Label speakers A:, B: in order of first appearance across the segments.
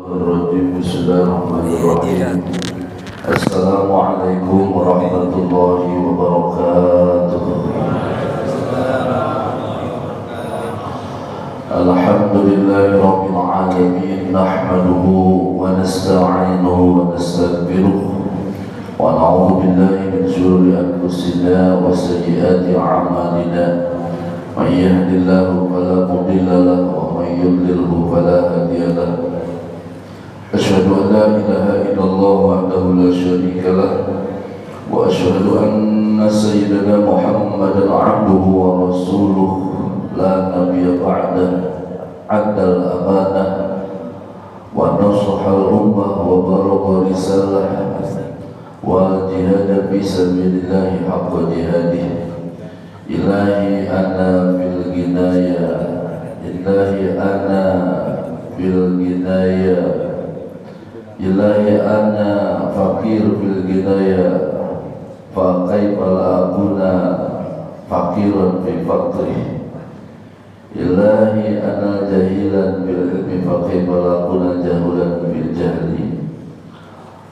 A: Bismillahirrahmanirrahim. Assalamualaikum warahmatullahi wabarakatuh. Alhamdulillahi rabbil alamin. Nahmaduhu wa nasta'inuhu wa nastaghfiruh wa na'udzu billahi min shururi anfusina wa sayyiati a'malina. Man yahdihillahu fala mudilla lahu wa man yudlilhu fala hadiya lahu. Asyhadu an la ilaha illallah wahdahu la syarika lah wa asyhadu anna sayyidana Muhammadan abduhu wa rasuluh la nabiyya ba'dah, addal amanah wa nasahal ummah wa balagha risalah wa jihada fi sabilillahi haqqa jihadih. Ilahi ana fil ginaya, ilahi ana fil ginaya, ilahi ana fakir fil ginaya, fa kaifa la akuna fakiran fi fakri. Ilahi ana jahilan bil ilmi, fa kaifa la akuna jahulan bil jahli.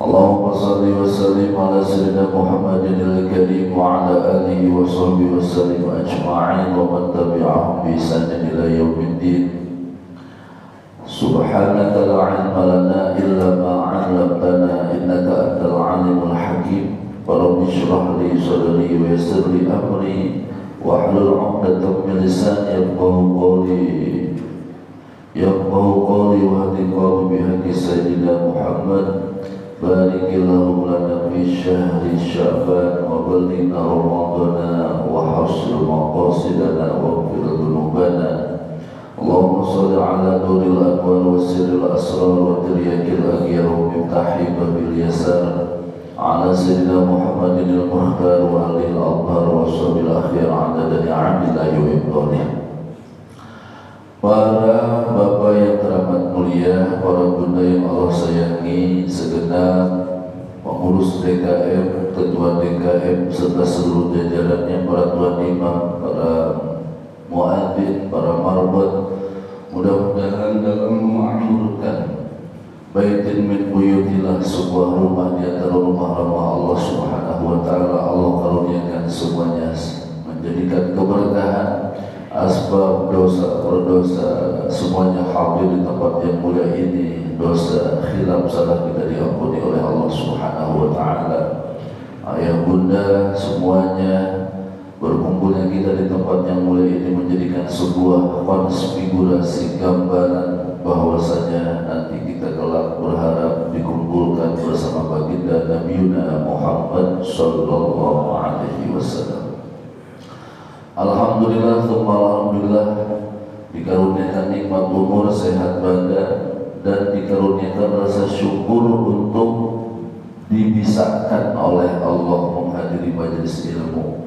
A: Allahumma salli wa sallim ala sayyidina Muhammadin al-karim wa ala alihi wa sahbihi wa sallim ajma'in wa man tabi'ahum bi ihsanin ila yaumiddin. Subhanaka la ilma lana illa ma 'allamtana innaka antal 'alimul hakim. Rabbi shrah li sadri wa yassir li amri wa hlul 'uqdatam min lisani yafqahu qawli wa hadi qalbi bi haqqi sayyidina Muhammad. Barikillahu lana fi syahri Sya'ban wa ballighna Ramadana wa hasil maqasidana wa fil dhunubana. Allahumma salli ala nuril anwar wa sirril asrar wa tiryakil aghyar wa miftahi babil yasar ala sayyidina Muhammadin al-muhtar wa alil adhar wa sahbil akhir adada ni'amillahi wa ibadih. Para bapak yang teramat mulia, para bunda yang Allah sayangi, segenap pengurus DKM, ketua DKM, serta seluruh jajarannya, para tuan imam, para muadzin, para marbat, mudah-mudahan dalam memakmurkan baitin min buyutillah, sebuah rumah di antara rumah-rumah Allah Subhanahu wa taala, Allah karuniakan semuanya menjadikan keberkahan, asbab dosa berdosa semuanya hadir di tempat yang mulia ini. Dosa khilaf salah kita diampuni oleh Allah Subhanahu wa taala. Ayah bunda semuanya, berkumpulnya kita di tempat yang mulia ini menjadikan sebuah konfigurasi gambaran bahwasanya nanti kita kelak berharap dikumpulkan bersama baginda Nabiuna Muhammad sallallahu alaihi wasallam. Alhamdulillah, alhamdulillah, dikaruniakan nikmat umur, sehat badan, dan dikaruniakan rasa syukur untuk dibisahkan oleh Allah menghadiri majelis ilmu.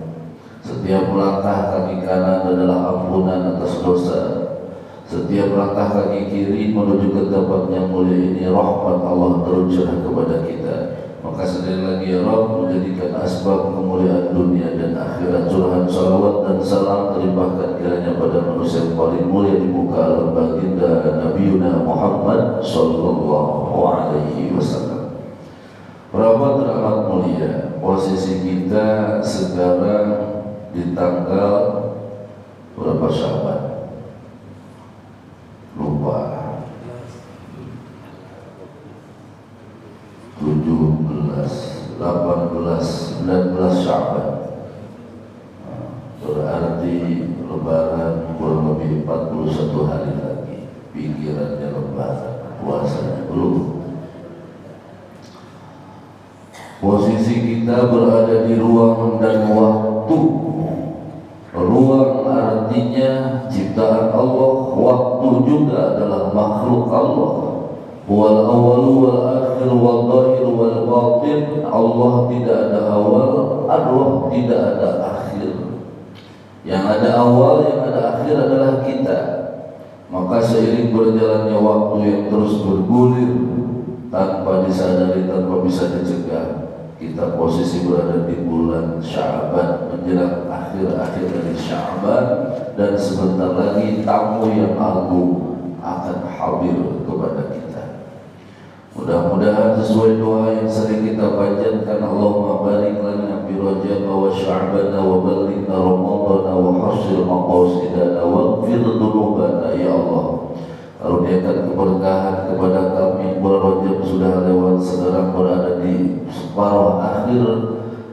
A: Setiap langkah kaki kanan adalah ampunan atas dosa. Setiap langkah kaki kiri menuju ke tempat yang mulia ini, rahmat Allah tercurah kepada kita. Maka sekali lagi ya Rabb, menjadikan asbab kemuliaan dunia dan akhirat. Curahan salawat dan salam terlimpahkan kiranya pada manusia yang paling mulia di muka alam, baginda Nabiuna Muhammad sallallahu alaihi wasallam. Para teramat mulia, posisi kita sekarang di tanggal berapa Sya'ban? Lupa. 17, 18, 19 Sya'ban. Berarti lebaran kurang lebih 41 hari lagi. Pikirannya lebaran, puasanya belum. Posisi kita berada di ruang dan waktu. Ruang artinya ciptaan Allah, waktu juga adalah makhluk Allah. Wal awal wal akhir wal zahir wal batin. Allah tidak ada awal, Allah tidak ada akhir. Yang ada awal, yang ada akhir adalah kita. Maka seiring berjalannya waktu yang terus bergulir tanpa disadari, tanpa bisa dicegah, kita posisi berada di bulan Sya'ban, menjelang akhir-akhir dari Sya'ban, dan sebentar lagi tamu yang agung akan hadir kepada kita. Mudah-mudahan sesuai doa yang sering kita panjatkan, Allahumma barik lana fi Rajab wa Sya'ban wa ballighna Ramadan wa hasil maqasidana wa ighfir dzunubana ya Allah. Karuniakan keberkahan kepada kami. Bulan Rajab sudah lewat, sekarang berada di separuh akhir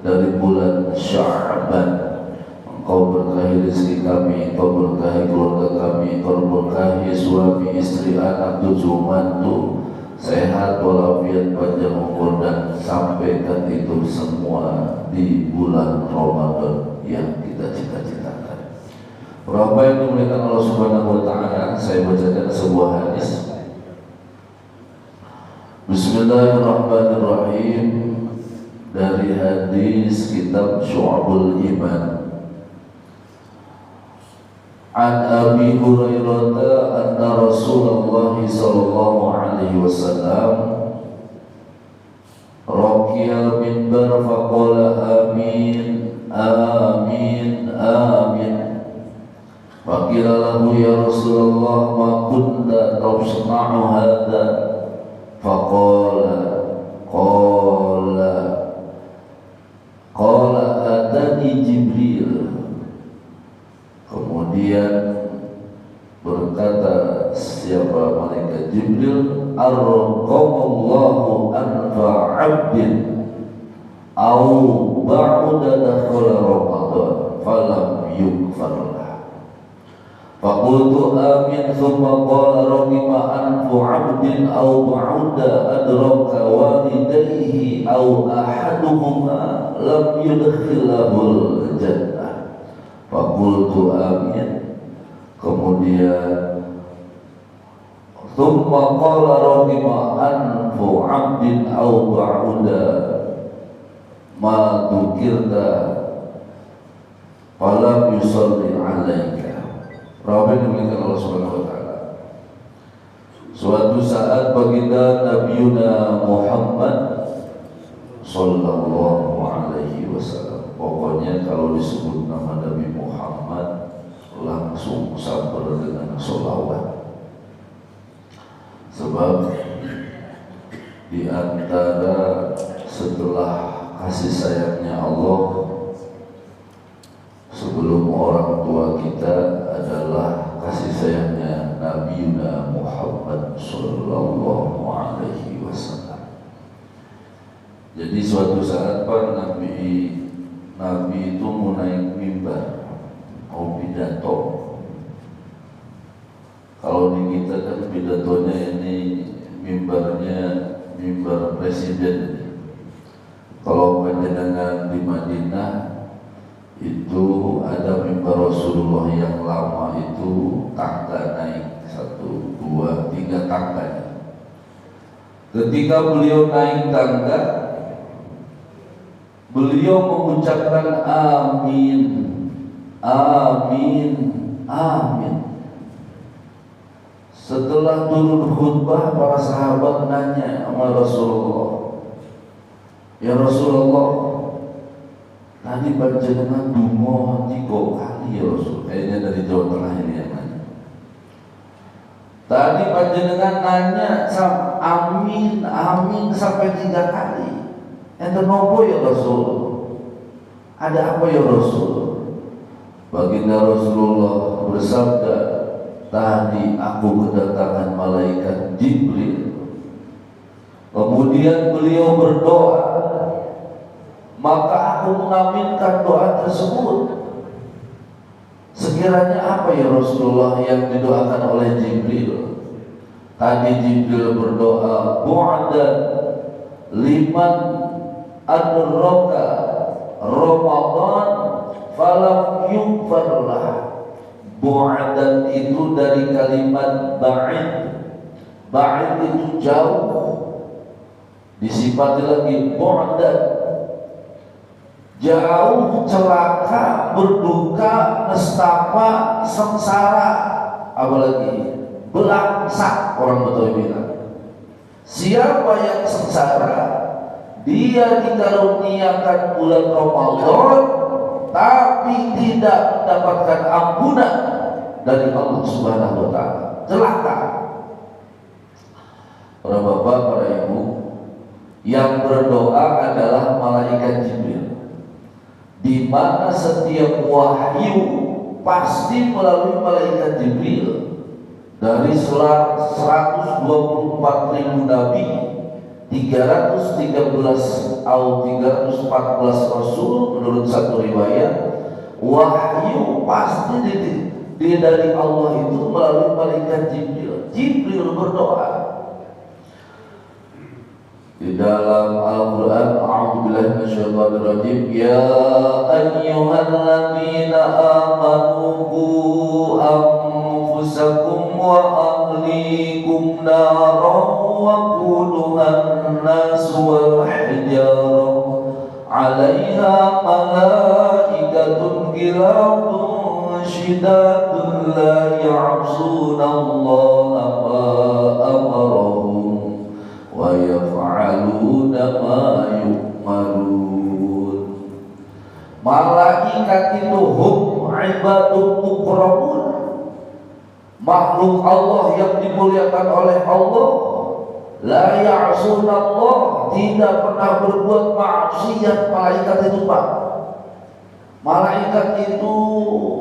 A: dari bulan Sya'ban. Engkau berkahi rezeki kami, Engkau berkahi keluarga kami, Engkau berkahi suami, istri, anak, cucu, mantu, sehat walafiat, panjang umur, dan sampaikan itu semua di bulan Ramadan yang kita cita-citakan. Berapa yang dimuliakan Allah Subhanahu wa Ta'ala, saya bacakan sebuah hadis. Bismillahirrahmanirrahim, dari hadis kitab Syu'abul Iman. An Abi Hurairah anna Rasulullah sallallahu alaihi wasallam raqiyal minbar faqala amin amin amin. Faqila lahu ya Rasulullah ma kunta tasna'u hadha? Qala atani Jibril. Kemudian berkata siapa malaikat Jibril, arqamallahu anfa 'abdin aw ba'da dakhala Ramadan falam yughfar lah. Faqultu amin, thumma qala raqima anfu 'abdin aw ba'da adraka walidayhi aw ahaduhuma lam yudkhilahul jannah. Faqultu amin. Kemudian thumma qala raqima anfu 'abdin aw ba'da ma dzukirta falam yusalli 'alaika. Rawi demikian Allah Subhanahu wa Ta'ala. Suatu saat baginda Nabiuna Muhammad sallallahu alaihi wasallam, pokoknya kalau disebut nama Nabi Muhammad langsung sabar dengan sholawat. Sebab di antara setelah kasih sayangnya Allah sebelum orang tua kita adalah kasih sayangnya Nabi Muhammad sallallahu alaihi wasallam. Jadi suatu saat Pak Nabi itu mau naik mimbar, mau pidato. Kalau di kita kan pidatonya ini mimbarnya mimbar presiden. Kalau panjenengan di Madinah itu ada mimbar Rasulullah yang lama, itu tangga naik 1, 2, 3 tangga. Ketika beliau naik tangga, beliau mengucapkan amin, amin, amin. Setelah turun khutbah, para sahabat nanya sama Rasulullah, ya Rasulullah, tadi panjenengan dungo 3 kali ya Rasul. Kayaknya dari Jawa Tengah ini yang nanya. Tadi panjenengan nanya amin, amin sampai 3 kali. Enten nopo ya Rasul? Ada apa ya Rasul? Baginda Rasulullah bersabda, tadi aku kedatangan malaikat Jibril. Kemudian beliau berdoa, maka aku mengaminkan doa tersebut. Sekiranya apa ya Rasulullah yang didoakan oleh Jibril? Tadi Jibril berdoa, bu'dan liman adraka Ramadan falam yughfar lah. Bu'dan itu dari kalimat ba'id. Ba'id itu jauh. Disifati lagi bu'dan, jauh, celaka, berduka, nestapa, sengsara, apalagi belangsak, orang Betawi bilang. Siapa yang sengsara? Dia dikaruniakan bulan Ramadan tapi tidak mendapatkan ampunan dari Allah Subhanahu wa Ta'ala. Celaka. Para bapak, para ibu, yang berdoa adalah malaikat Jibril, di mana setiap wahyu pasti melalui malaikat Jibril. Dari 124.000 nabi, 313 atau 314 rasul menurut satu riwayat, wahyu pasti dari Allah itu melalui malaikat Jibril. Jibril berdoa. Di dalam Al-Quran, a'udzubillahi minasyaitonirrajim, ya ayyuhalladzina amanu qu anfusakum wa ahlikum naran wa quduhan nas wal hijarah 'alaiha malaikatun ghilazun shidatun la ya'sunallaha ma amarahum wa yaf'aluna ma yu'marun. Malaikat itu hum ibadun mukramun, makhluk Allah yang dimuliakan oleh Allah. La ya'sunallah, tidak pernah berbuat maksiat. Malaikat itu Pak, malaikat itu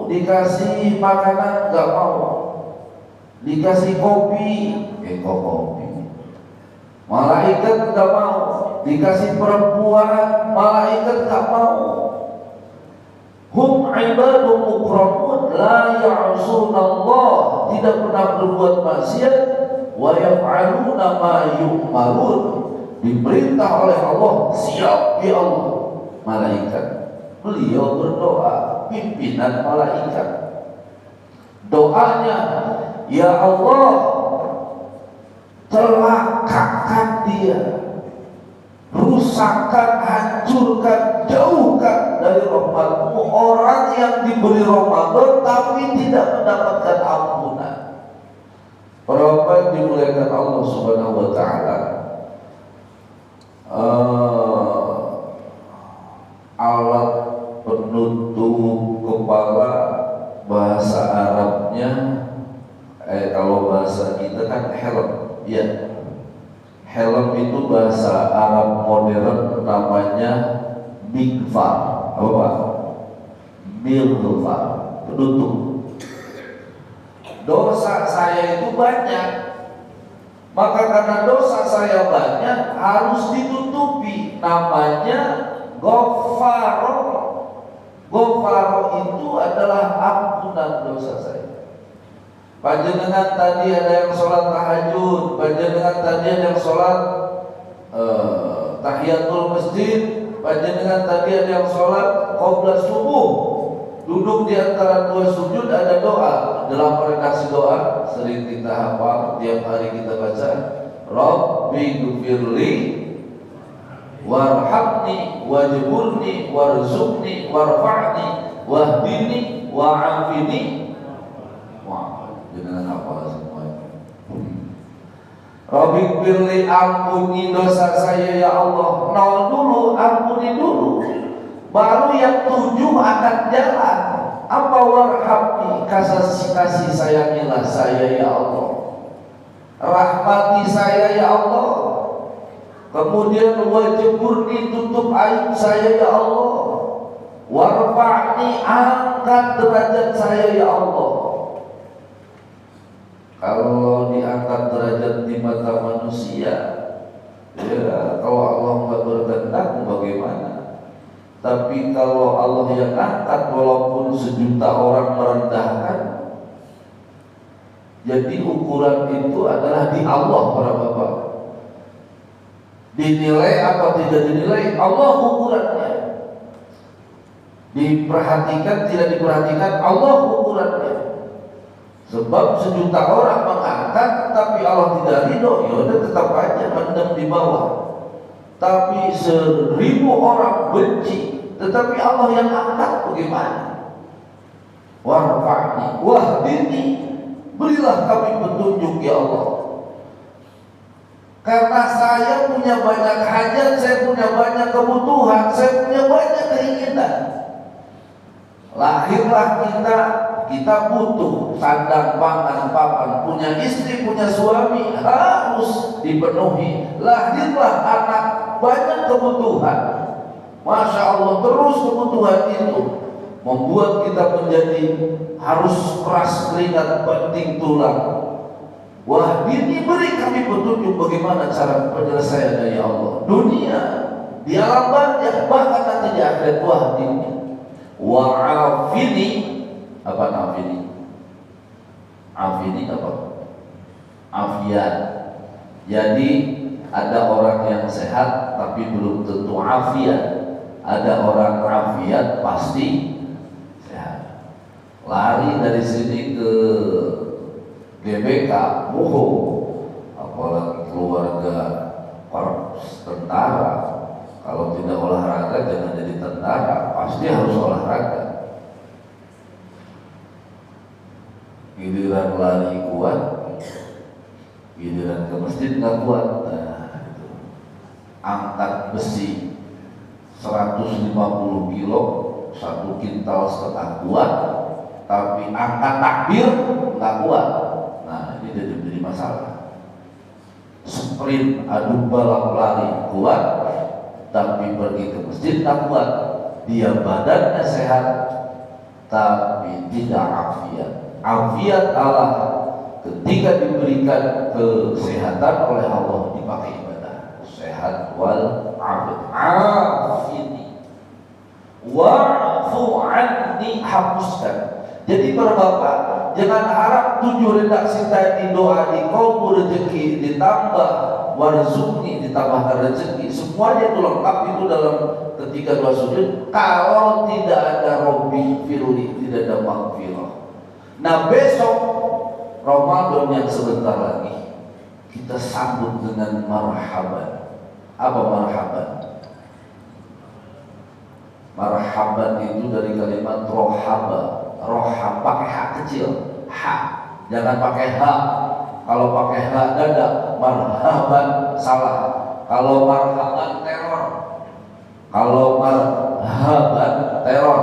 A: dikasih makanan gak mau, dikasih kopi kok kopi. Malaikat gak mau, dikasih perempuan, malaikat gak mau. Hum ibadun mukramun, la ya'sunallah, tidak pernah berbuat maksiat. Wa yaf'aluna ma yu'marun, diperintah oleh Allah, siap ya Allah. Malaikat, beliau berdoa, pimpinan malaikat. Doanya, ya Allah, celakakan dia, rusakkan, hancurkan, jauhkan dari rahmat-Mu orang yang diberi Ramadan tapi tidak mendapatkan ampunan. Para dimuliakan Allah Subhanahu wa taala, alat penutup kepala bahasa Arabnya, kalau bahasa kita kan helm, ya. Helm itu bahasa Arab modern namanya mikfar. Apa Pak? Mikfar, penutup. Dosa saya itu banyak, maka karena dosa saya banyak harus ditutupi, namanya Ghafaro. Ghafaro itu adalah ampunan dosa saya. Panjenengan tadi ada yang sholat tahajud, panjenengan tadi ada yang sholat tahiyatul masjid, panjenengan tadi ada yang sholat qobliyah subuh. Duduk di antara dua sujud ada doa. Dalam redaksi doa sering kita hafal, tiap hari kita baca, Rabbi ghfirli warhamni wajburni warzuqni warfa'ni wahdini wa'afini. Wah, jangan hafal semuanya. Rabbi ghfirli, ampuni dosa saya ya Allah. Nol dulu, ampuni dulu, baru yang 7 akan jalan. Apa? Warhamni, kasih sayangilah saya ya Allah, rahmati saya ya Allah. Kemudian wajburni, tutup aib saya ya Allah. Warfa'ni, angkat derajat saya ya Allah. Kalau diangkat derajat di mata manusia, ya kalau Allah nggak berkehendak bagaimana? Tapi kalau Allah yang angkat, walaupun sejuta orang merendahkan, jadi ukuran itu adalah di Allah. Para bapak, dinilai apa tidak dinilai, Allah ukurannya. Diperhatikan tidak diperhatikan, Allah ukurannya. Sebab sejuta orang mengangkat tapi Allah tidak ridho, ya udah tetap aja mendem di bawah. Tapi 1000 orang benci, tetapi Allah yang angkat, bagaimana? Warfa'ni wahdini, berilah kami petunjuk ya Allah. Karena saya punya banyak hajat, saya punya banyak kebutuhan, saya punya banyak keinginan. Lahirlah kita kita butuh sandang, pangan, papan, punya istri, punya suami, harus dipenuhi. Lahirlah anak, banyak kebutuhan. Masya Allah, terus kebutuhan itu membuat kita menjadi harus keras keringat, banting tulang. Wah, ini beri kami petunjuk bagaimana cara penyelesaian dari Allah. Dunia, di alam barzakh, bahkan nanti di akhirat. Wah, ini wa'afini, apa afini? Afini apa? Afiat. Jadi ada orang yang sehat tapi belum tentu afiat. Ada orang afiat pasti sehat. Lari dari sini ke GBK, apalagi keluarga korps tentara. Kalau tidak olahraga jangan jadi tentara, pasti harus olahraga. Giliran lari kuat, giliran ke masjid nggak kuat. Nah, itu. Angkat besi 150 kilo, 1 kintal setengah kuat, tapi angkat takbir nggak kuat. Nah, ini jadi masalah. Sprint, adu balap lari kuat, tapi pergi ke masjid tak kuat. Dia badannya sehat, tapi tidak afiat. Afiat Allah ketika diberikan kesehatan oleh Allah dipakai ibadah. Sehat wal afiyat. Afini wa'fu anni, hapuskan. Jadi para bapak, jangan harap 7 redaksi tadi doa di kau rezeki ditambah warzuqni ditambahkan rezeki, semuanya itu lengkap itu dalam ketika doa sujud. Kalau tidak ada Robbi firli, tidak ada maghfirah. Nah, besok Ramadan yang sebentar lagi kita sambut dengan marhaban. Apa marhaban? Marhaban itu dari kalimat rohaba. Rohab pakai hak kecil, hak, jangan pakai hak. Kalau pakai hak dada, marhaban salah. Kalau marhaban teror, kalau marhaban teror,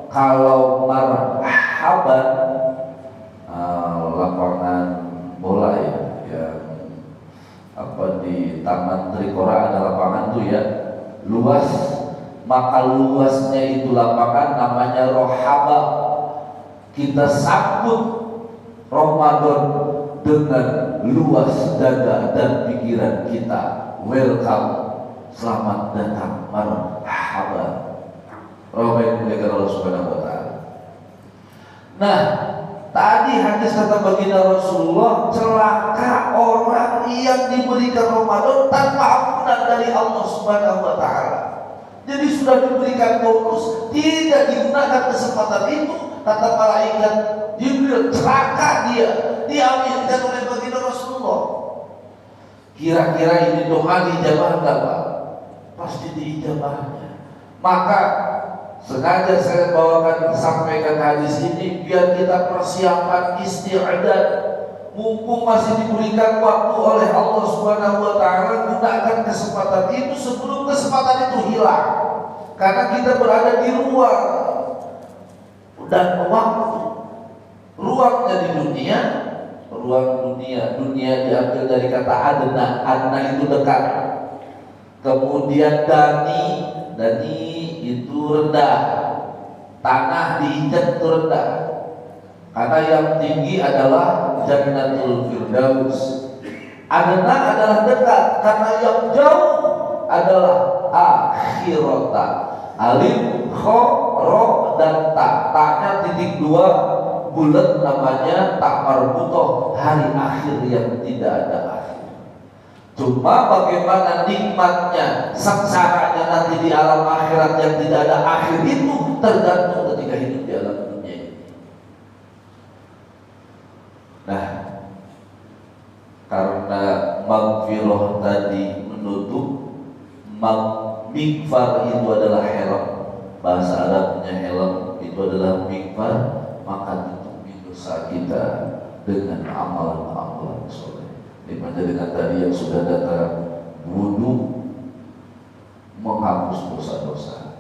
A: kalau marhaban lapangan bola ya, yang apa di Taman Trikora ada lapangan tuh ya, luas. Maka luasnya itu lapangan namanya rohaba. Kita sambut Ramadan dengan luas dada dan pikiran kita. Welcome, selamat datang, marhaban. Ramadan dimuliakan Allah Subhanahu wa taala. Nah, tadi hadis kata baginda Rasulullah, celaka orang yang diberikan Ramadan tanpa ampunan dari Allah Subhanahu wa taala. Jadi sudah diberikan bonus, tidak digunakan kesempatan itu. Kata malaikat Jibril, celaka dia, diaminkan oleh baginda Rasulullah. Kira-kira ini doa dijabah enggak Pak? Pasti diijabahnya. Maka sengaja saya bawakan, sampaikan hadis ini biar kita persiapan isti'dad. Mumpung masih diberikan waktu oleh Allah Subhanahu wa taala, gunakan kesempatan itu sebelum kesempatan itu hilang. Karena kita berada di ruang dan waktu. Ruangnya di dunia, ruang dunia. Dunia diambil dari kata adna, adna itu dekat. Kemudian dani itu rendah. Tanah diinjak itu rendah. Karena yang tinggi adalah Jannatul Firdaus. Adna adalah dekat, karena yang jauh adalah akhirata. Alif, kho, ro, dan ta. Ta-nya titik 2 bulat, namanya tak marbutoh, hari akhir yang tidak ada akhir. Cuma bagaimana nikmatnya, sengsaranya nanti di alam akhirat yang tidak ada akhir itu tergantung ketika hidup di alam dunia ini. Nah, karena maghfirah tadi menutup, mikfar itu adalah helm, bahasa Arabnya helm itu adalah mikfar, maka tutupi dosa kita dengan amalan-amalan soleh. Dimana dengan tadi yang sudah datang, wudu menghapus dosa-dosa,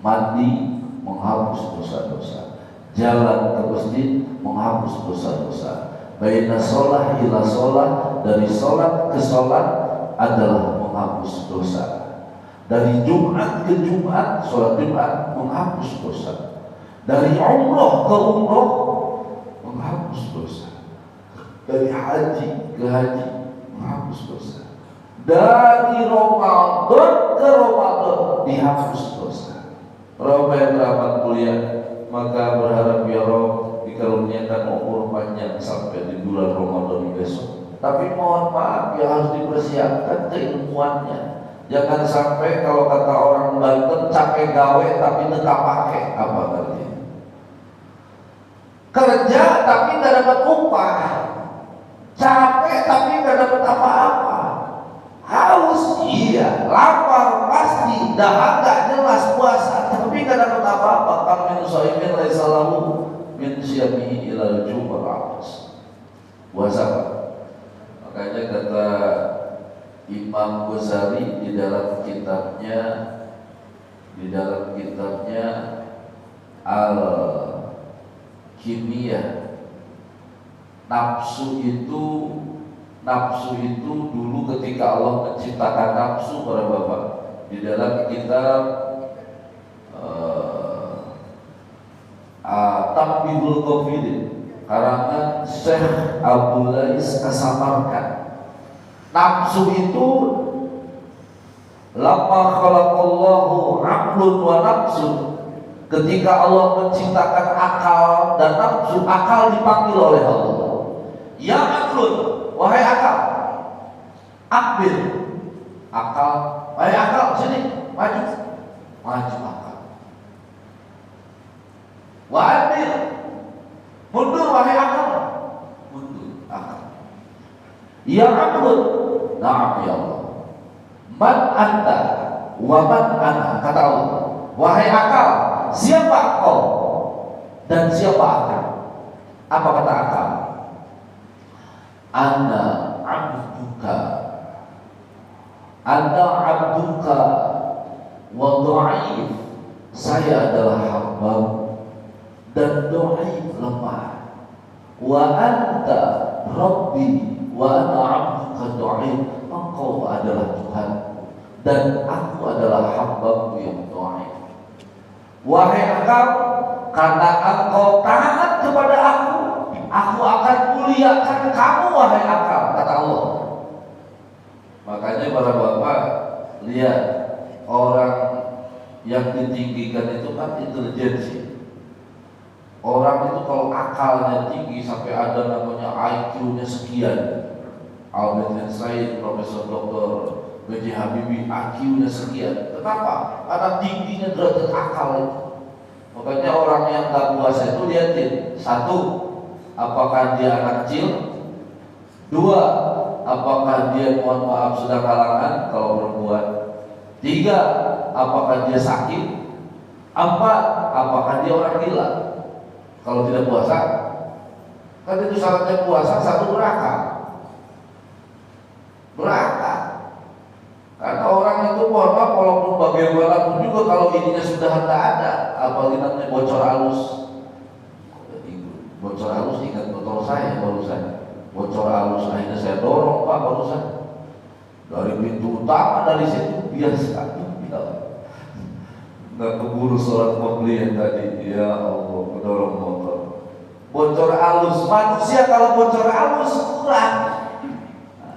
A: mandi menghapus dosa-dosa, jalan ke masjid menghapus dosa-dosa. Baina sholat ila sholat, dari sholat ke sholat adalah menghapus dosa. Dari Jumat ke Jumat, sholat Jumat menghapus dosa. Dari umroh ke umroh menghapus dosa. Dari haji ke haji menghapus dosa. Dari Ramadan ke Ramadan dihapus dosa. Para yang kuliah, maka berharap ya Rob dikaruniakan umur panjang sampai di bulan Ramadan besok. Tapi mohon maaf ya, harus dipersiapkan keilmuannya. Jangan sampai kalau kata orang Banten capek gawe tapi tetap pakai. Apa artinya? Kerja tapi nggak dapat upah, capek tapi nggak dapat apa-apa, haus iya, lapar pasti, dahaga jelas, puasa tapi nggak dapat apa-apa. Kan min shaimin laisa lahu min syamihi ilal jum'ah atas. Puasa apa? Makanya kata Imam Ghazali di dalam kitabnya Al-Kimiyah, nafsu itu dulu ketika Allah menciptakan nafsu, para bapak, di dalam kitab Tabbihul Qafidin karangan Syekh Abdul Lais As-Samarkand, nafsu itu lamma khalaqallahu aqlun wa nafsu, ketika Allah menciptakan akal dan nafsu, akal dipanggil oleh Allah, ya aqlun, wahai akal, akbil, akal, wahai akal, sini, maju akal, wa adbil, mundur wahai akal, mundur akal, ya aqlun, na'am ya Allah, man anta wa man ana, kata Allah, wahai akal, siapa engkau dan siapa akal? Apa kata akal? Ana abduka wa dha'if, saya adalah hambamu dan dha'if, lemah. Wa anta rabbi wa ana abduka dha'if, engkau adalah Tuhan dan aku adalah hambamu yang dha'if. Wahai akal, karena engkau taat kepada aku akan muliakan kamu, wahai akal, kata Allah. Makanya para bapak lihat, orang yang ditinggikan itu kan intelijensi. Orang itu kalau akalnya tinggi sampai ada namanya IQ-nya sekian, Albert Einstein, Profesor Dr. B.J. Habibie, IQ-nya sekian. Kenapa? Karena tingginya derajat akal itu. Makanya orang yang tak puasa itu lihatin, satu, apakah dia anak kecil? Dua, apakah dia, mohon maaf, sudah kalangan kalau perempuan? Tiga, apakah dia sakit? Empat, apakah dia orang gila? Kalau tidak puasa, kan itu syaratnya puasa, satu berakal. Karena orang itu, mohon maaf, walaupun bagaimanapun juga kalau ininya sudah tidak ada, apalagi namanya bocor halus. Bocor halus, ingat motor saya barusan. Bocor halus, akhirnya saya dorong Pak barusan dari pintu utama, dari situ biasa. Nggak keburu sholat pembelian tadi, ya Allah, mendorong motor. Bocor halus, manusia kalau bocor halus kurang.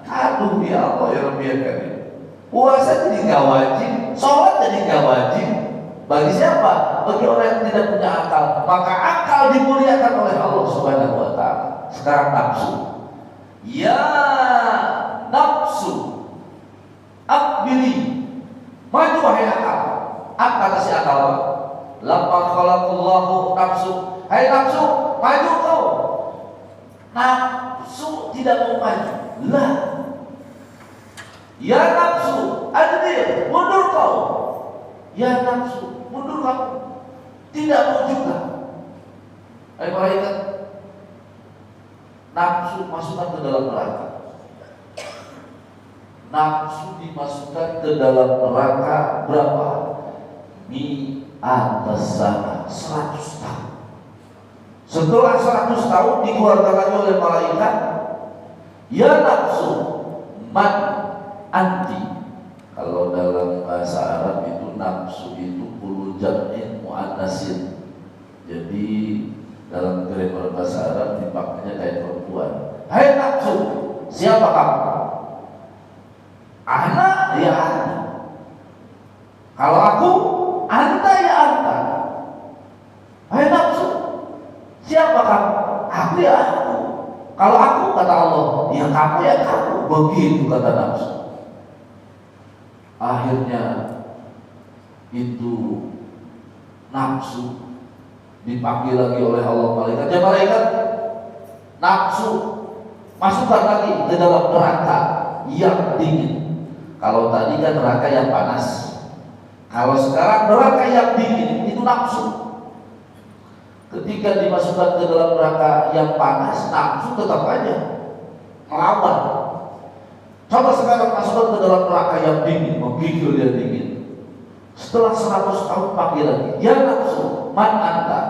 A: Aduh ya Allah ya Rabbi ya Karim. Puasa jadi nggak wajib, sholat jadi nggak wajib. Bagi siapa? Bagi orang yang tidak punya akal. Maka akal dimuliakan oleh Allah Subhanahu wa Ta'ala. Sekarang nafsu. Ya nafsu, akbili, maju wahai akal. Apa kata si akal? Lamma khalaqallahu nafsu. Hai nafsu, maju kau. Nafsu tidak mau maju. Lah. Ya nafsu, adbil, mundur kau. Ya nafsu, mundur kamu. Tidak mau juga. Hai malaikat, nafsu masukkan ke dalam neraka. Nafsu dimasukkan ke dalam neraka berapa? Mi atas sana 100 tahun. Setelah 100 tahun dikeluarkan lagi oleh malaikat, ya nafsu man anti. Kalau dalam bahasa Arab itu nafsu itu ulu jam'in mu'annasin. Jadi dalam grammar bahasa Arab dipakainya kayak perempuan. Hai nafsu, siapa kamu? Ana ya ana. Kalau aku, anta ya anta. Hai nafsu, siapa kamu? Aku ya aku. Kalau aku, kata Allah, ya kamu ya kamu. Begitu kata nafsu. Akhirnya itu nafsu dipanggil lagi oleh Allah malaikat. Ya malaikat, nafsu masukkan lagi ke dalam neraka yang dingin. Kalau tadi kan neraka yang panas, kalau sekarang neraka yang dingin, itu nafsu. Ketika dimasukkan ke dalam neraka yang panas, nafsu tetap aja melawan. Coba sekarang masukkan ke dalam neraka yang dingin, menggigil dia dingin. Setelah 100 tahun panggil lagi, ya nafsu man anta.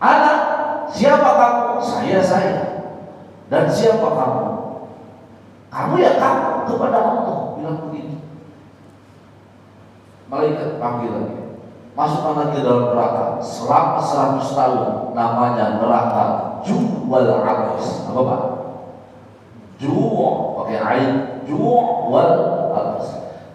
A: Ana, siapa kamu? Saya. Dan siapa kamu? Kamu ya kamu, kepada Allah. Bilang begitu. Malaikat panggil lagi, masukkan lagi dalam neraka selama 100 tahun. Namanya neraka Juwal Abis. Apa Pak? Juwa pakai ain, Juwal Abis.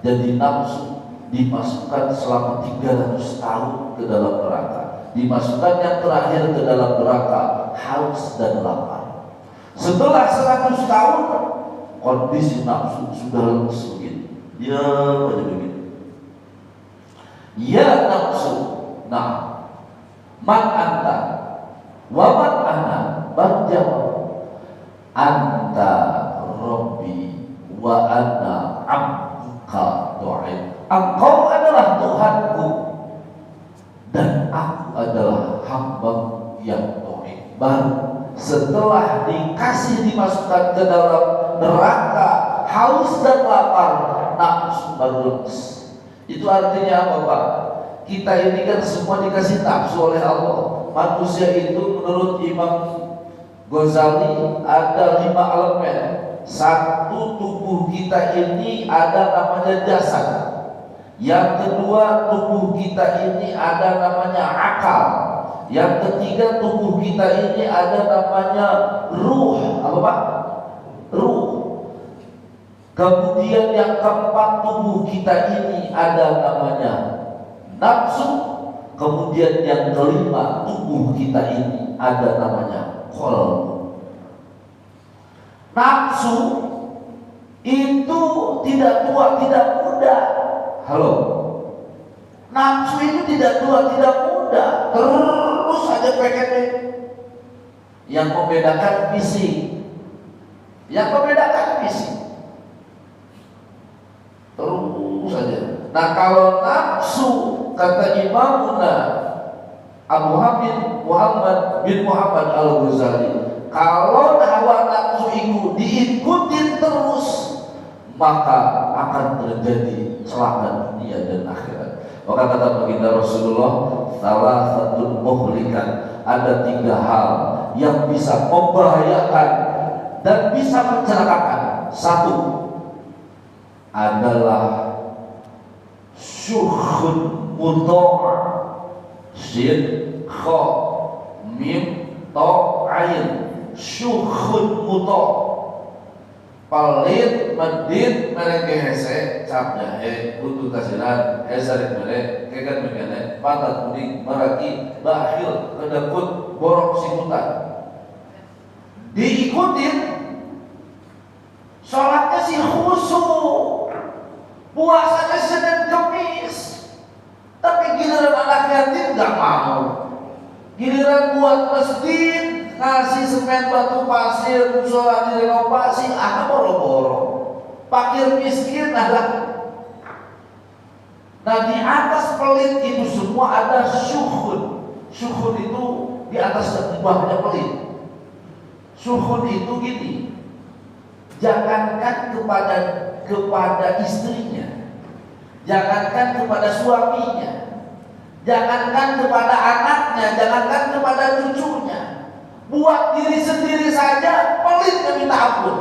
A: Jadi nafsu dimasukkan selama 300 tahun ke dalam neraka. Dimasukkan yang terakhir ke dalam neraka haus dan lapar. Setelah 100 tahun kondisi nafsu sudah lemes begini. Ya pada begini. Ya nafsu, nah man anta wa man ana. Berjawab, anta Rabbi wa ana abduka du'in. Engkau adalah Tuhanku dan aku adalah hamba yang du'in. Baru setelah dimasukkan ke dalam neraka haus dan lapar, nafsu baru lemes. Itu artinya apa Pak? Kita ini kan semua dikasih nafsu oleh Allah. Manusia itu menurut Imam Ghazali ada 5 elemen. Satu, tubuh kita ini ada namanya jasad. Yang kedua, tubuh kita ini ada namanya akal. Yang ketiga, tubuh kita ini ada namanya ruh. Apa Pak? Ruh. Kemudian yang keempat, tubuh kita ini ada namanya nafsu. Kemudian yang kelima, tubuh kita ini ada namanya qalb. Nafsu itu tidak tua, tidak muda. Halo. Nafsu itu tidak tua, tidak muda. Terus saja pengennya. Yang membedakan fisik. Yang membedakan fisik. Terus saja. Nah kalau nafsu, kata Imamuna Abu Hamid Muhammad bin Muhammad Al-Ghazali, kalau hawa nafsu itu diikutin terus, maka akan terjadi celaka dunia dan akhirat. Maka kata baginda Rasulullah, salah satu muhlikan, ada 3 hal yang bisa membahayakan dan bisa mencelakakan. 1 adalah syuhun muta', sin kha mim ta ain. Syuhun muta', palit medit mereka hese capnya untuk kasihan hesarik mereka kekan megane pantat kuning meraki bakhil kedekut borok sikutan diikutin. Sholatnya si khusyuk, puasanya Senin Kemis, tapi giliran anak yatim gak mau. Giliran buat masjid, ngasih semen batu pasir, musola direnovasi, boro-boro. Fakir miskin ada. Nah di atas pelit itu semua ada syuhud. Syuhud itu di atas bawahnya pelit. Syuhud itu gini, jangankan kepada istrinya, jangankan kepada suaminya, jangankan kepada anaknya, jangankan kepada cucunya, Buat diri sendiri saja pelitnya minta ampun.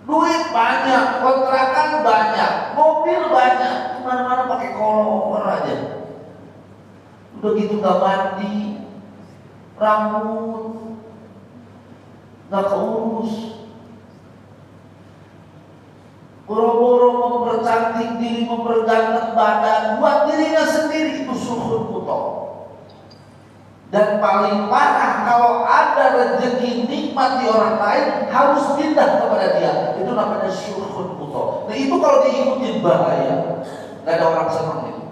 A: Duit banyak, kontrakan banyak, mobil banyak, kemana-mana pakai kolor aja. Udah gitu gak mandi, rambut gak keurus, boro-boro mempercantik diri, memperganteng badan buat dirinya sendiri, itu suhun kuto. Dan paling parah kalau ada rezeki nikmat di orang lain harus pindah kepada dia, itu namanya syuhun kuto. Nah itu kalau diikutin bahaya, nggak ada orang senang itu.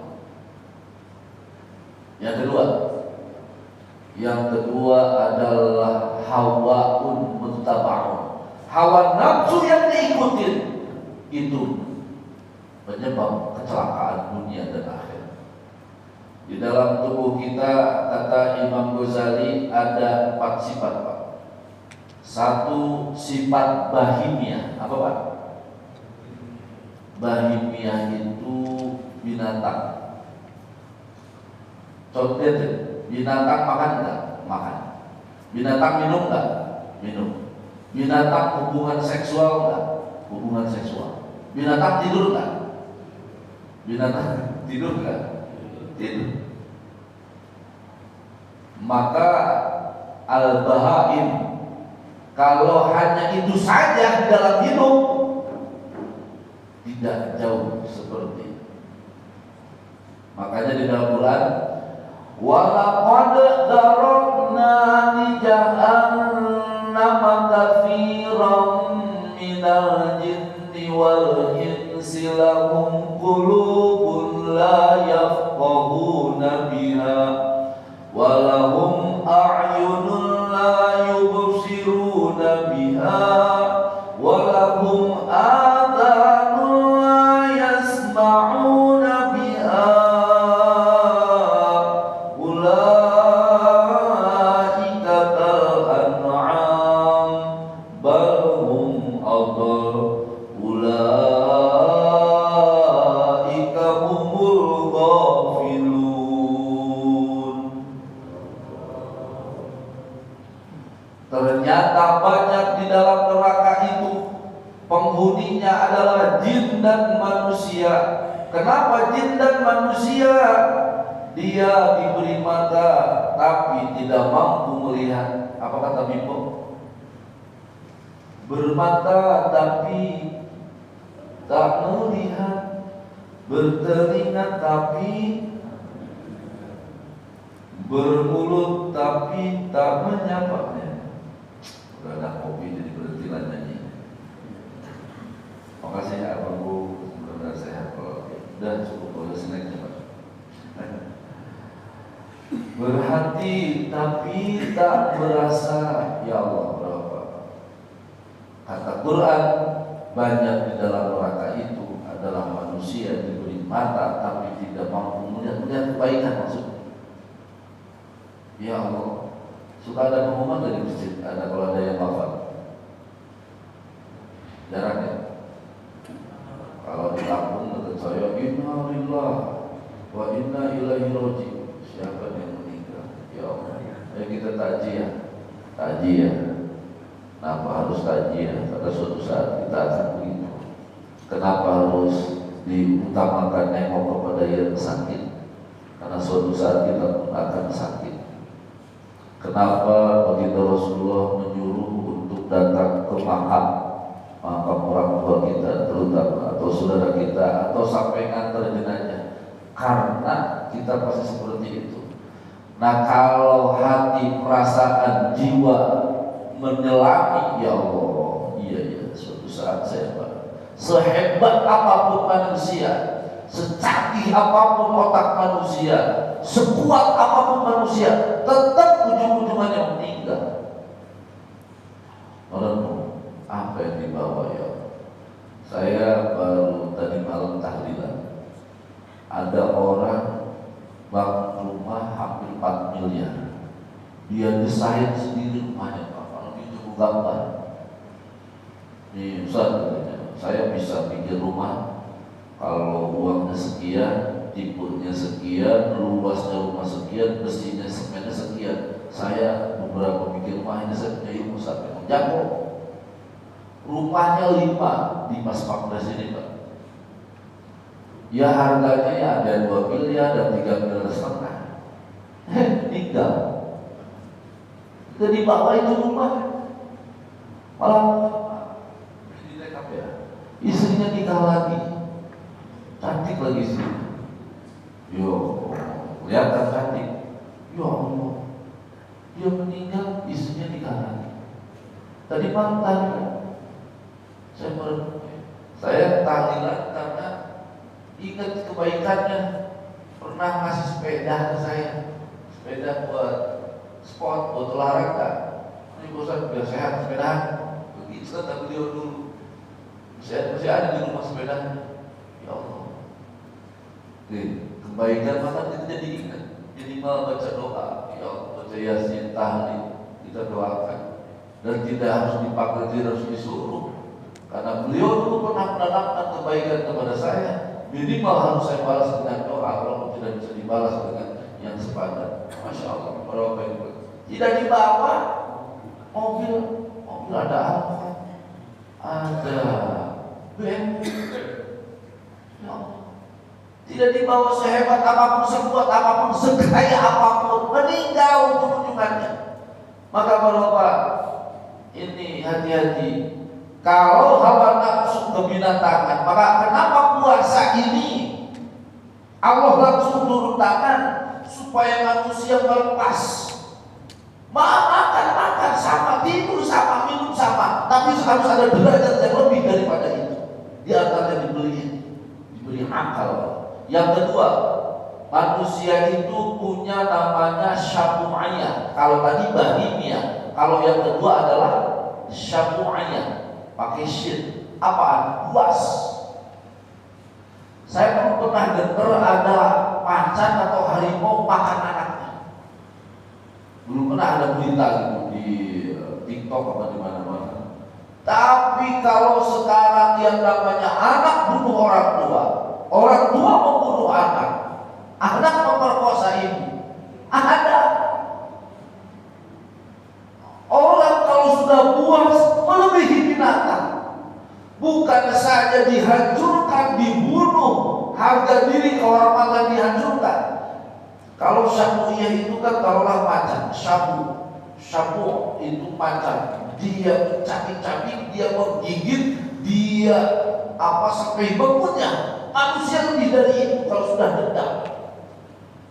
A: Yang kedua adalah hawaun muttaba'un, hawa nafsu yang diikutin itu penyebab kecelakaan dunia dan akhirat. Di dalam tubuh kita, kata Imam Ghazali, ada 4 sifat, Pak. 1 sifat bahimiyah. Apa, Pak? Bahimiyah itu binatang. Contohnya, binatang makan enggak? Makan. Binatang minum enggak? Minum. Binatang hubungan seksual enggak? Hubungan seksual. Binatang tidur enggak? Binatang tidur enggak? Tidur. Maka al-bahaim, kalau hanya itu saja di dalam hidup, tidak jauh seperti itu. Makanya di dalam Quran, walaqad darabna li jahannama katsiran minal jinni wal insi lahum qulubun la yafqahuna biha wa lahum a'yunun la yubsiruna biha wa lahum adhanun la yasma'una biha ulaika kal an'am bal hum adall ulaika humul ghafilun. Ternyata banyak di dalam neraka itu penghuninya adalah jin dan manusia. Kenapa jin dan manusia? Dia diberi mata tapi tidak mampu melihat. Apa kata Bimbo? Bermata tapi tak melihat, bertelinga tapi, bermulut tapi tak menyapanya. Udah ada kopi jadi berhenti lah nyanyi. Makasih ya Abang Bu, mudah-mudahan sehat. Kalau udah cukup boleh snacknya Pak. Berhati tapi tak merasa. Ya Allah, berapa? Kata Quran, banyak di dalam neraka itu adalah manusia diberi mata tapi tidak mampu melihat kebaikan maksudnya. Ya Allah, suka ada pengumuman dari masjid, ada kalau ada yang wafat. Jarang ya. Kalau di kampung menurut saya, inna lillahi wa inna ilaihi raji'un. Siapa yang meninggal? Ya Allah. Ayo kita takziah. Kenapa harus takziah? Pada suatu saat kita akan begitu. Kenapa harus diutamakan nengok kepada yang sakit? Karena suatu saat kita akan sakit. Kenapa baginda Rasulullah menyuruh untuk datang ke makam orang tua kita terutama, atau saudara kita, atau sampai ngantar jenazah? Karena kita pasti seperti itu. Nah kalau hati, perasaan, jiwa menyelami, ya Allah, iya suatu saat saya Pak, sehebat apapun manusia, secanggih apapun otak manusia, sekuat apapun manusia, tetap ujung-ujungannya meninggal. Merenung apa yang dibawa ya. Saya baru tadi malam tahlilan, ada orang bangun rumah hampir 4 miliar. Dia desain sendiri rumahnya Pak, kalau itu gambar. Nih Ustaz katanya, saya bisa bikin rumah kalau uangnya sekian, tipenya sekian, luasnya rumah sekian, besinya semennya sekian. Saya beberapa bikin rumah ini saya punya ilmu sampai jago. Rumahnya 5 di Mas Pampres ini Pak. Ya harganya ya ada 2 miliar dan 3,5 miliar. Tinggal. Jadi bawah itu rumah. Malah di rekap ya. Istrinya nikah lagi. Cantik lagi istrinya. Yo, kelihatan cantik. Ya Allah. Dia meninggal, istrinya nikah lagi. Tadi malam tahlilan. Saya merenung. Saya tahlilan karena ingat kebaikannya. Pernah ngasih sepeda ke saya. Sepeda buat sport, buat olahraga. Ini bosan biar sehat sepeda. Begitu kata beliau dulu. Saya masih ada di rumah sepeda. Ya Allah. Kebaikan maka kita jadi ingat. Jadi malah baca doa. Ya Allah, baca Yasin, tahlil, kita doakan. Dan tidak harus dipakai, tidak harus disuruh. Karena beliau dulu pernah menanamkan kebaikan kepada saya. Minimal harus saya balas dengan doa. Kalau tidak bisa dibalas dengan yang sepadan. Masya Allah, berapa itu? Tidak dibawa mobil ada apa? Ada BMW. Ya Allah. Tidak dibawa sehebat apapun, sekuat apapun, sekaya apapun, meninggal untuk kunjungannya. Maka Bapak, ini hati-hati. Kalau hawa nafsu kebinatangan, maka kenapa puasa ini Allah langsung turun tangan supaya manusia melepas. Makan sama, tidur sama, minum sama, tapi harus ada derajat yang lebih daripada itu. Di antaranya diberi akal. Yang kedua, manusia itu punya namanya syabu'iyah. Kalau tadi bahimiyah, kalau yang kedua adalah syabu'iyah. Pakai shin. Apaan? Luas. Saya belum pernah dengar ada macan atau harimau makan anaknya. Belum pernah ada berita gitu di TikTok apa di mana-mana. Tapi kalau sekarang yang namanya anak bunuh orang tua membunuh anak memperkosa ibu, ada. Orang kalau sudah puas melebihi binatang, bukan saja dihancurkan, dibunuh, harga diri kehormatan dihancurkan. Kalau syabu'iyah itu kan taruhlah macan, syabu itu macan, dia mencabik-cabik, dia menggigit, dia sampai bekunya. Manusia lebih dari itu kalau sudah dendam.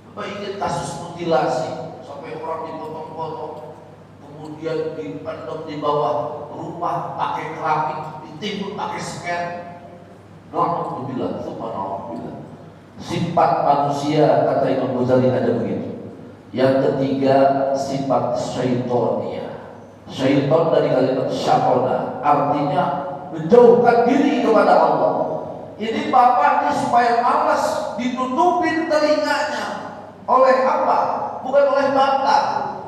A: Coba ingat kasus mutilasi, sampai orang dipotong-potong, kemudian dipendam di bawah rumah pakai keramik, ditimbun pakai semen. Alhamdulillah, subhanallah. Sifat manusia kata Imam Ghazali ada begitu. Yang ketiga sifat syaitoniyah. Syaiton dari kalimat syatona, artinya menjauhkan diri kepada Allah. Ini bapaknya supaya malas ditutupin telinganya. Oleh apa? Bukan oleh bapak.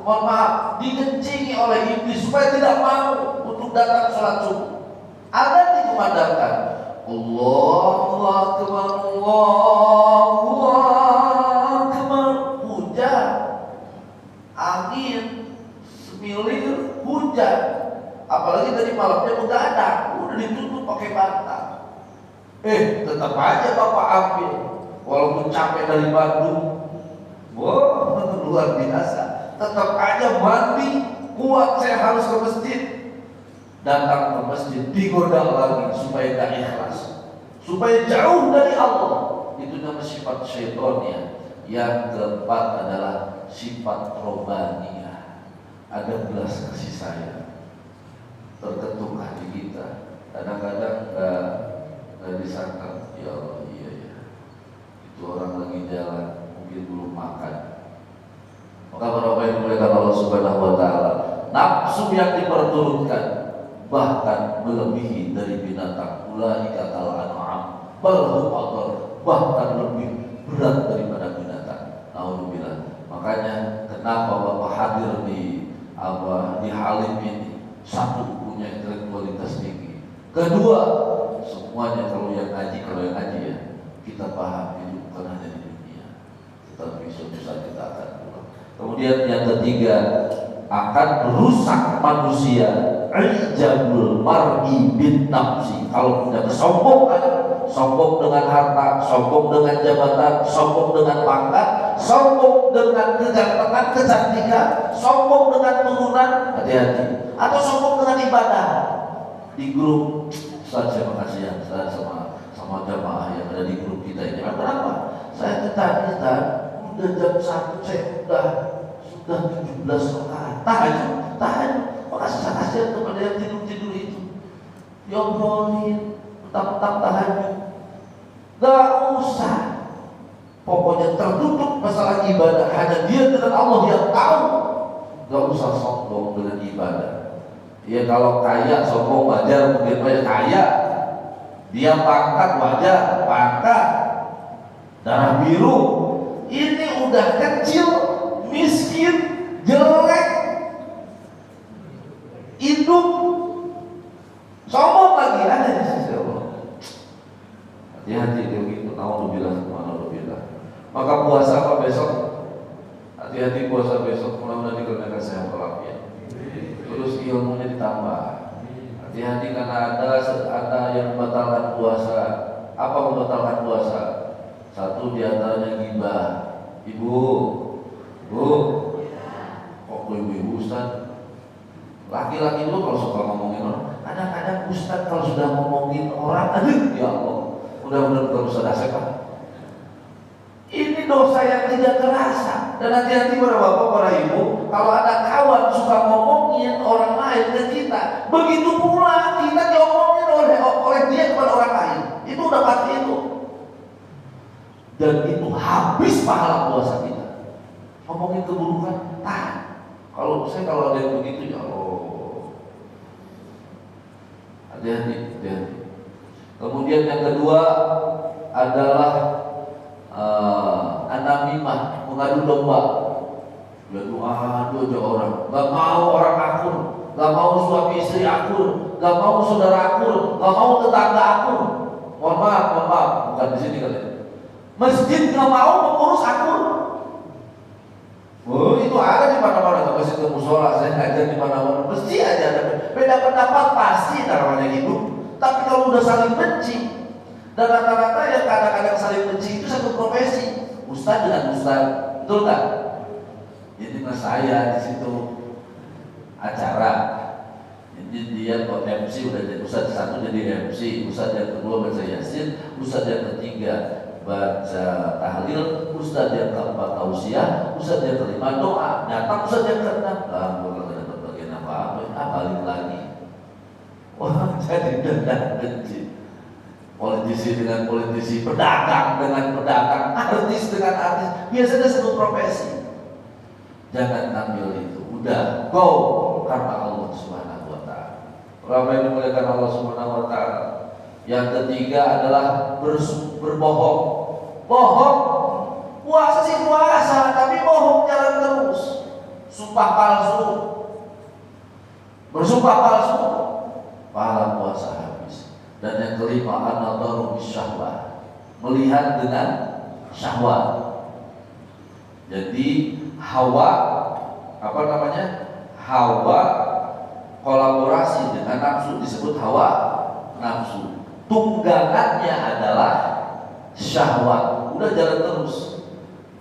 A: Mohon maaf, dikencingi oleh iblis supaya tidak mau untuk datang sholat subuh. Ada dikumandangkan Allahu Akbar, Allahu Akbar. Hujan, angin, semilir, hujan. Apalagi tadi malamnya begadang, udah ditutup pakai bantal. Tetap aja bapak ambil, walaupun capek dari Bandung. Wah, luar biasa. Tetap aja mandi, kuat saya harus ke masjid. Datang ke masjid, digoda lagi supaya gak ikhlas, supaya jauh dari Allah. Itu nama sifat syaitonnya. Yang keempat adalah sifat robaniyah. Ada belas kasih sayang, terketuk hati kita. Kadang-kadang gak disangka, ya Allah, iya ya, itu orang lagi jalan, mungkin belum makan. Maka para yang dimuliakan Allah Subhanahu wa Ta'ala, nafsu yang diperturutkan bahkan melebihi dari binatang. Ulaika kal an'am bal hum adall, bahkan lebih berat daripada binatang. Alhamdulillah. Makanya kenapa Bapak hadir di Halim ini? Satu, punya intelektualitas tinggi. Kedua, semuanya kalau yang ngaji ya, kita paham hidup bukan hanya di dunia, tetapi suatu saat kita akan pulang. Kemudian yang ketiga, akan merusak manusia. Ijabul mar'i bin nafsi. Kalau punya kesombongan, sombong dengan harta, sombong dengan jabatan, sombong dengan pangkat, sombong dengan kegantengan, kecantikan, sombong dengan turunan, hati-hati. Atau sombong dengan ibadah. Di grup, Ustaz saya makasih ya, Ustaz sama jamaah yang ada di grup kita ini. Kenapa? Saya tadi udah jam 1 saya sudah 17 rakaat. Tahan. Makasih saya kasihan kepada yang tidur itu. Ngobrolin tentang tahajud. Gak usah. Pokoknya tertutup masalah ibadah. Hanya dia dengan Allah yang tahu. Gak usah sombong dengan ibadah. Ya kalau kaya sombong wajar, mungkin kaya. Dia pangkat wajar, pangkat. Darah biru. Ini udah kecil, miskin, jelek, hidup, sombong lagi ada di sisi Allah. Hati-hati dia begitu. Naudzubillah. Maka puasa apa besok? Hati-hati puasa besok. Mudah-mudahan dikurniakan sehat walafiat. Terus ilmunya ditambah. Hati-hati karena ada yang membatalkan puasa. Apa membatalkan puasa? Satu diantaranya ghibah. Ibu, kok ibu Ustaz? Laki-laki itu kalau suka ngomongin orang, kadang-kadang Ustaz kalau sudah ngomongin orang, aduh ya Allah, mudah-mudahan kalau sudah sepak. Ini dosa yang tidak terasa. Dan hati-hati para bapak, para ibu, kalau ada kawan suka ngomongin orang lain ke kita, begitu pula kita diomongin oleh dia kepada orang lain. Itu udah pasti itu. Dan itu habis pahala puasa kita. Ngomongin keburukan, tahan. Kalau ada yang begitu ya Allah, hati-hati. Kemudian yang kedua adalah anamimah, mengadu domba. Adu aja orang, gak mau orang akur, gak mau suami istri akur, gak mau saudara akur, gak mau tetangga akur. Mohon maaf, bukan di sini kalian. Masjid gak mau mengurus akur. Oh, itu ada di mana-mana. Ke masjid, ke musola, saya ngajar di mana-mana. Mesti aja ada beda pendapat, pasti namanya hidup. Tapi kalau udah saling benci, dan rata-rata yang kadang-kadang saling benci itu satu profesi, ustaz dengan ustaz, betul kan? Jadi mas saya di situ acara, jadi dia kok MC udah jadi ustaz satu jadi MC, ustaz yang kedua baca yasin, ustaz yang ketiga baca tahlil, ustaz yang keempat tausiah, ustaz yang kelima doa, datang ustaz yang keenam, bukan ada bagian apa-apa, balik lagi. Wah, jadi dendam benci. Politisi dengan politisi, pedagang dengan pedagang, artis dengan artis, biasanya satu profesi. Jangan ambil itu, udah go karena Allah Subhanahu wa Ta'ala. Ramai yang dimuliakan Allah Subhanahu wa Ta'ala. Yang ketiga adalah berbohong. Bohong, puasa sih puasa, tapi bohong jalan terus. Sumpah palsu, bersumpah palsu, pahala puasa habis. Dan yang kelima an-nadharu bisyahwah, melihat dengan syahwat. Jadi hawa hawa kolaborasi dengan nafsu disebut hawa nafsu. Tunggangannya adalah syahwat, udah jalan terus.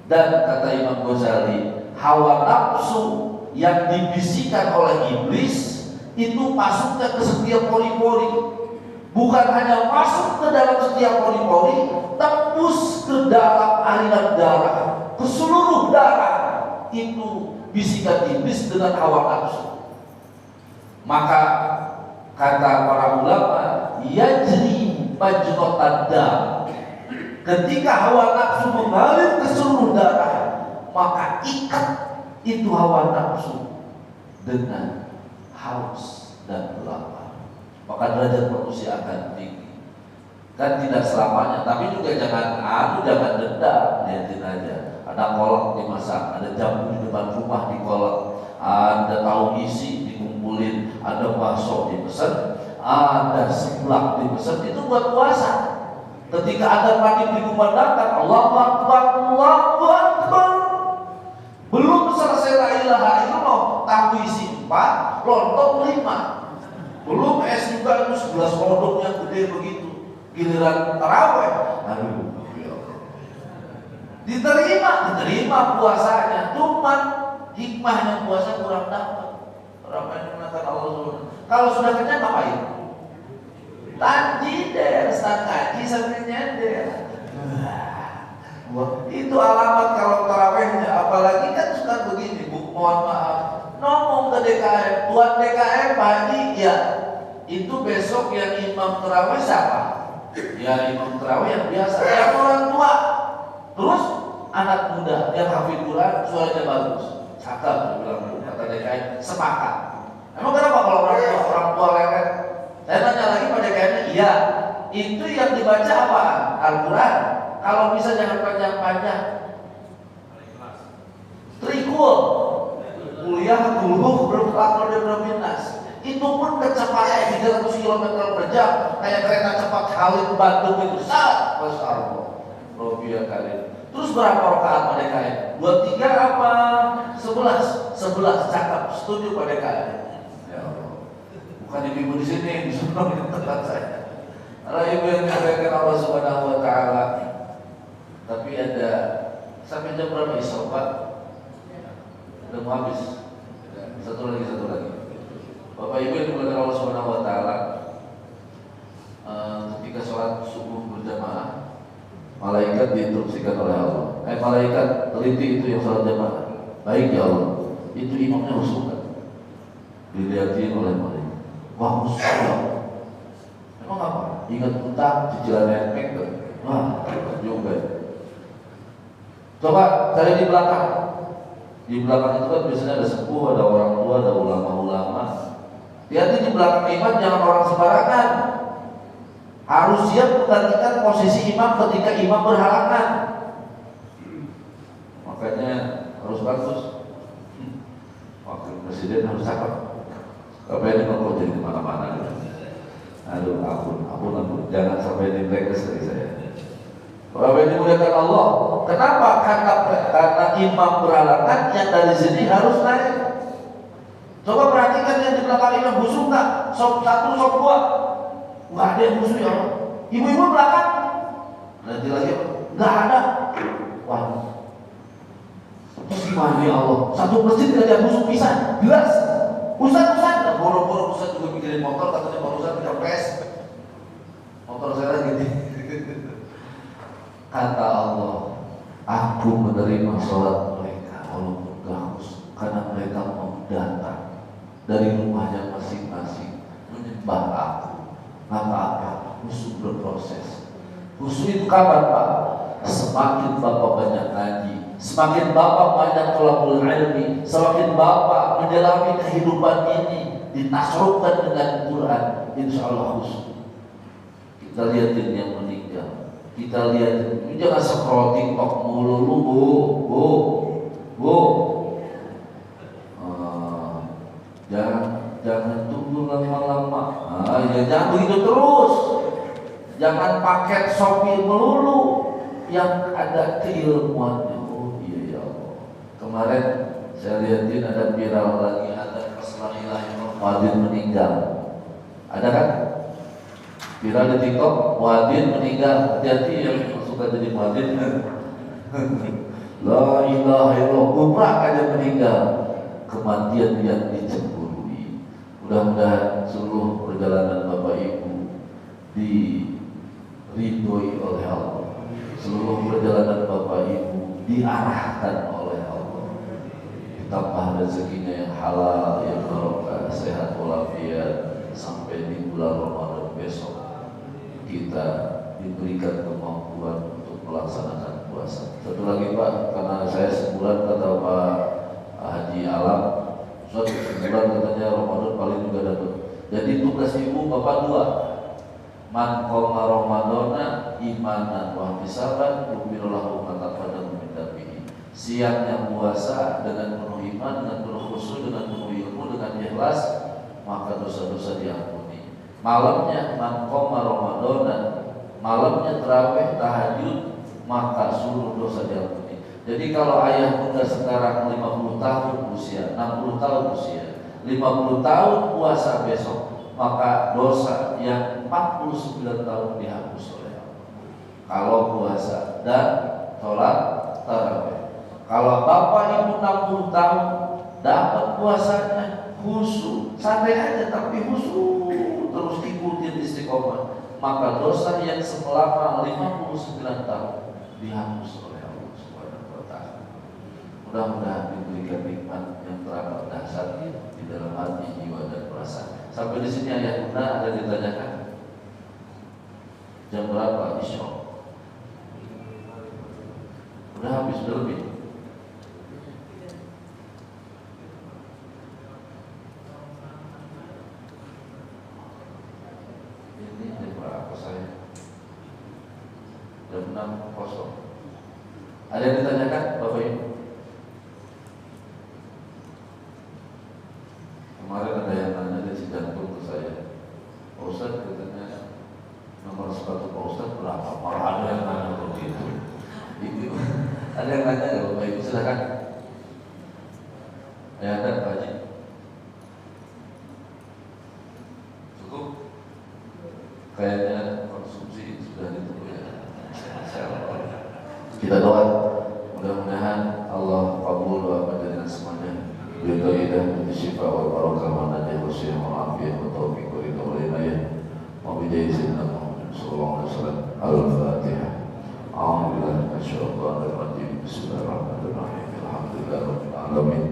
A: Dan kata Imam Ghazali, hawa nafsu yang dibisikkan oleh iblis itu masuknya ke setiap pori-pori, bukan hanya masuk ke dalam setiap pori-pori, tembus ke dalam aliran darah, ke seluruh darah. Itu bisikan iblis dengan hawa nafsu. Maka kata para ulama, yajri majratan dam, ketika hawa nafsu mengalir ke seluruh darah, maka ikat itu hawa nafsu dengan haus dan lapar, maka derajat manusia akan tinggi. Kan tidak selamanya, tapi juga jangan dendam. Lihatin aja, ada kolak dimasak, ada jamu di depan rumah dikolak, ada tahu isi dikumpulin, ada bakso dipesan, ada seblak dipesan, itu buat puasa. Ketika ada maghrib dikumandangkan, Allahu Akbar, Allahu Akbar, belum selesai la ilaha illallah, tahu isi 4, lontong 5. Belum es juga itu 11 kodok yang gede begitu. Giliran taraweh, aduh, diterima puasanya, cuman hikmahnya puasa kurang dapat. Orang yang mengatakan Allah SWT. Kalau sudah kenyang ngapain? Tanjider, start ngaji sambil nyender. Itu alamat kalau tarawehnya. Apalagi kan suka begini, Bu, mohon maaf, ngomong ke DKM, tuan DKM Pak Haji, ya itu besok yang imam taraweh siapa? Ya imam taraweh yang biasa, yang orang tua. Terus anak muda yang hafid Quran suaranya bagus, cakep, bilang kata DKM, sepakat. Emang kenapa kalau orang tua lelet? Saya tanya lagi pada DKM-nya, iya, itu yang dibaca apa? Al-Quran. Kalau bisa jangan panjang-panjang. Trikul, kuliah dulu belum binas. Itu pun kecepatan 300 km per jam, kayak kereta cepat Khalid Bandung itu. Masya Allah. Robiah Karim. Terus berapa rakaat pada DKM? 23 apa? 11 cakep, setuju pada DKM. Ya Allah. Bukan ibu di sini, di tempat saya. Kalau ibu yang dimuliakan Allah Subhanahu wa taala. Tapi ada sampai jam berapa Isya, Pak? Udah mau habis. Satu lagi. Bapak Ibu yang dimuliakan Allah Subhanahu wa taala, ketika sholat subuh berjamaah, malaikat diinstruksikan oleh Allah. Malaikat teliti itu yang sholat jamaah. Baik ya Allah, itu imamnya khusyuk kan? Dilihatin oleh malaikat. Wah, khusyuk ya. Emang apa? Ingat utang, cicilan netmek kan? Wah, juga. Coba cari di belakang. Di belakang itu kan biasanya ada sepuh, ada orang tua, ada ulama-ulama. Hati-hati di belakang imam, jangan orang sembarangan. Harus siap menggantikan posisi imam ketika imam berhalangan. Makanya harus bagus. Wakil presiden harus cakep. Apa ini mau jadi kemana-mana? Aduh, ampun, jangan sampai di blacklist dari saya. Bapak ini dimuliakan Allah. Kenapa? Karena imam berhalangan, yang dari sini harus naik. Coba perhatikan yang di belakang imam khusyuk nggak? Sop 1, sop 2, nggak ada yang khusyuk ya Allah. Ibu-ibu belakang, nanti lagi nggak ada. Wah, terus gimana ya Allah? Satu masjid tidak ada khusyuk bisa, jelas. Ustaz, boro-boro Ustaz juga mikirin motor, katanya barusan kepres. Motor saya lagi nih. Kata Allah, aku menerima sholat mereka walaupun gak karena mereka mau datang dari rumahnya masing-masing menyembah aku. Apa-apa, khusyuk berproses. Khusyuk itu kapan Pak? Semakin Bapak banyak ngaji, semakin Bapak banyak thalabul ilmi, semakin Bapak menjalani kehidupan ini ditasrufkan dengan Quran, insya Allah khusyuk. Kita lihatin yang meninggal. Kita lihat, jangan scroll TikTok mulu, Bu. Jangan tunggu lama-lama. Ya jangan begitu terus. Jangan paket Shopee melulu yang ada keilmuannya. Oh iya ya Allah. Kemarin saya lihatin ada viral lagi, ada keselailah Muadzin meninggal. Ada kan? Viral di TikTok, muadzin meninggal. Hati-hati yang suka jadi muadzin. La ilaha illallah, umrah aja meninggal. Kematian yang dicemburui. Mudah-mudahan seluruh perjalanan Bapak Ibu diridhoi oleh Allah. Seluruh perjalanan Bapak Ibu diarahkan oleh Allah. Ditambah rezekinya yang halal, yang barokah, sehat walafiat sampai di bulan Ramadan besok. Kita diberikan kemampuan untuk melaksanakan puasa. Satu lagi Pak, karena saya sebulan kata Pak Haji Alam, suatu sebulan katanya Ramadan paling juga dapat. Jadi tugas ibu Bapak 2. Man qoma Ramadana imanan wa ihtisaban ghufirallahu ma taqaddama min dhanbihi. Siangnya puasa dengan penuh iman, dengan penuh khusyuk, dengan penuh ilmu, dengan ikhlas, maka dosa-dosa diampuni. Malamnya man qoma Ramadana, malamnya tarawih tahajud, maka seluruh dosa diampuni. Jadi kalau ayah bunda sekarang 50 tahun usia, 60 tahun usia, 50 tahun puasa besok, maka dosa yang 49 tahun dihapus oleh Allah. Kalau puasa dan sholat tarawih. Kalau bapak ibu 60 tahun dapat puasanya khusyuk, santai aja tapi khusyuk terus ikutin istiqomah, maka dosa yang selama 59 tahun dihapus oleh Allah Subhanahu wa taala. Mudah-mudahan diberikan nikmat yang teramat dahsyat di dalam hati, jiwa dan perasaan. Sampai di sini ayat Bunda ada ditanyakan. Jam berapa Isya? Udah habis, udah lebih. Ini jam berapa saya? Jam 6.00. Ada yang ditanyakan Bapak Ibu? Kemarin ada yang nanya di Cijantung ke saya, Pak Ustadz katanya nomor sepatu Pak Ustadz berapa? Malah ada yang nanya begitu. Itu ada yang nanya ya Bapak Ibu, silakan. Ya ada Pak Haji. Cukup? Kayaknya konsumsi sudah ditunggu ya. Kita doa mudah-mudahan Allah kabul doa panjenengan semuanya. Ridho hidayah, syifa wa barakah wa najah wa syih wa afiyah wa taufiq wa ridho wa inayah wa bijai sayyidina Muhammad sallallahu alaihi wasallam. Al-Fatihah. A'udzubillahi minasyaitonir rajim. Bismillahirrahmanirrahim. Alhamdulillahirabbil alamin.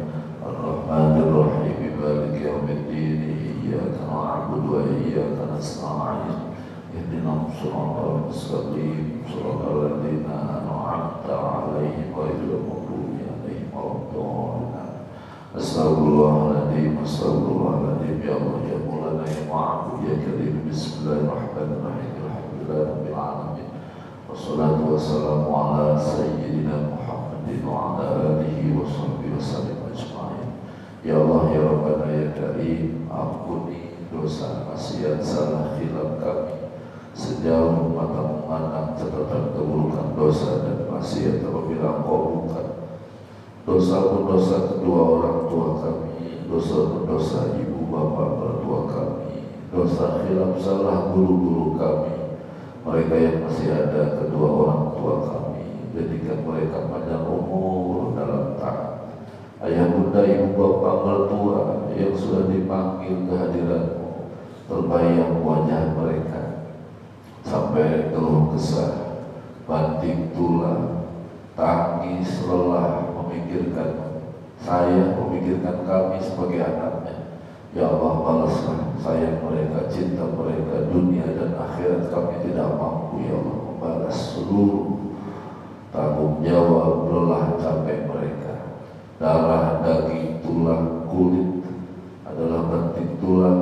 A: Ar-Rahmanir Rahim. Maliki yaumiddin. Iyyaka na'budu wa iyyaka nasta'in. Ihdinas siratal mustaqim. Shiratal ladzina an'amta 'alaihim ghairil maghdubi 'alaihim waladdallin. Astagfirullahaladzim, astagfirullahaladzim, ya Allah, ya Maulana, ya Ma'abu, ya Karim. Bismillahirrahmanirrahim. Alhamdulillahirabbil alamin. Wassalatu wassalamu ala sayyidina Muhammadin wa ala alihi wa sahbihi wasallam ajma'in. Ya Allah, ya Rabbana, ya Karim, ampuni dosa, maksiat, salah, khilaf kami sejauh mata memandang, catatan keburukan dosa dan maksiat apabila Engkau bukan. Dosa pun dosa kedua orang tua kami, dosa pun dosa ibu bapa mertua kami, dosa khilaf salah guru-guru kami, mereka yang masih ada kedua orang tua kami, jadikan mereka panjang umur dalam taat. Ayah bunda ibu bapa mertua yang sudah dipanggil kehadiranmu, terbayang wajah mereka sampai keluh kesah, banting tulang, tangis, lelah, memikirkan saya, memikirkan kami sebagai anaknya. Ya Allah, balaslah sayang mereka, cinta mereka, dunia dan akhirat kami tidak mampu ya Allah membalas seluruh tanggung jawab, lelah, capek mereka. Darah, daging, tulang, kulit adalah banting tulang,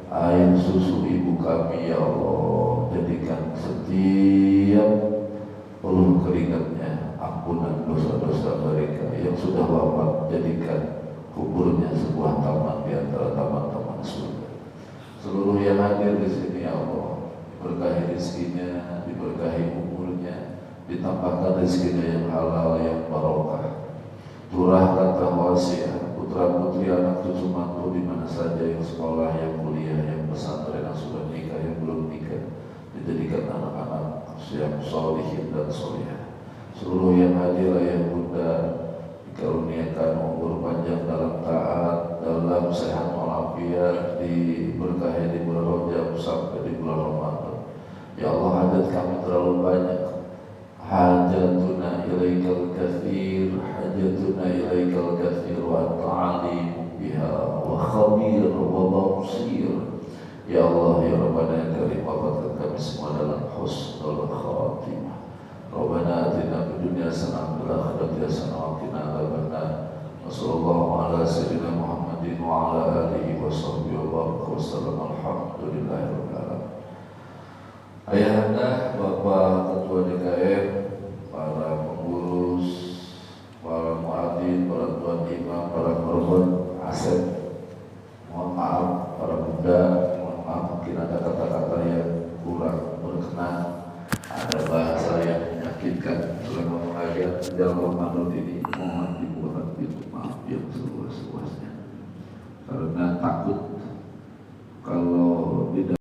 A: air susu ibu kami ya Allah. Jadikan setiap peluh keringatnya ampunan dosa-dosa mereka yang sudah wafat, jadikan kuburnya sebuah taman di antara taman-taman surga. Seluruh yang hadir di sini ya Allah, diberkahi rezekinya, diberkahi umurnya, ditambahkan rezekinya yang halal, yang barokah, turahkan wasiat, putra putri, anak cucu mantu di mana saja yang sekolah, yang kuliah, yang pesantren, yang sudah nikah, yang belum nikah, dijadikan anak-anak yang sholihin dan sholihah. Seluruh yang hadir ayah bunda dikaruniakan umur panjang dalam taat, dalam sehat walafiat, diberkahi di bulan Rajab sampai di bulan Ramadan. Ya Allah, hajat kami terlalu banyak. Hajatuna ilaikal katsir, hajatuna ilaikal katsir wa anta alim biha wa khabir wa basir. Ya Allah, ya Rabbana, ya Karim, wafatkan kami semua dalam husnul khatimah. Rabbana atina fid dunya hasanah wa fil akhirati hasanah wa qina adzabannar. Wassallallahu ala sayyidina Muhammadin wa ala alihi wa sahbihi wa baraka wa sallam. Alhamdulillahirabbil alamin. Ayahanda, Bapak Ketua DKM, para pengurus, para muadzin, para tuan imam, para korban Asep, mohon maaf para bunda, mohon maaf mungkin ada kata-kata yang kurang berkenan, ada bahasa yang menyakitkan selama mengajar dalam Ramadan ini. Mohon dibuat pintu maaf yang seluas-luasnya. karena takut kalau tidak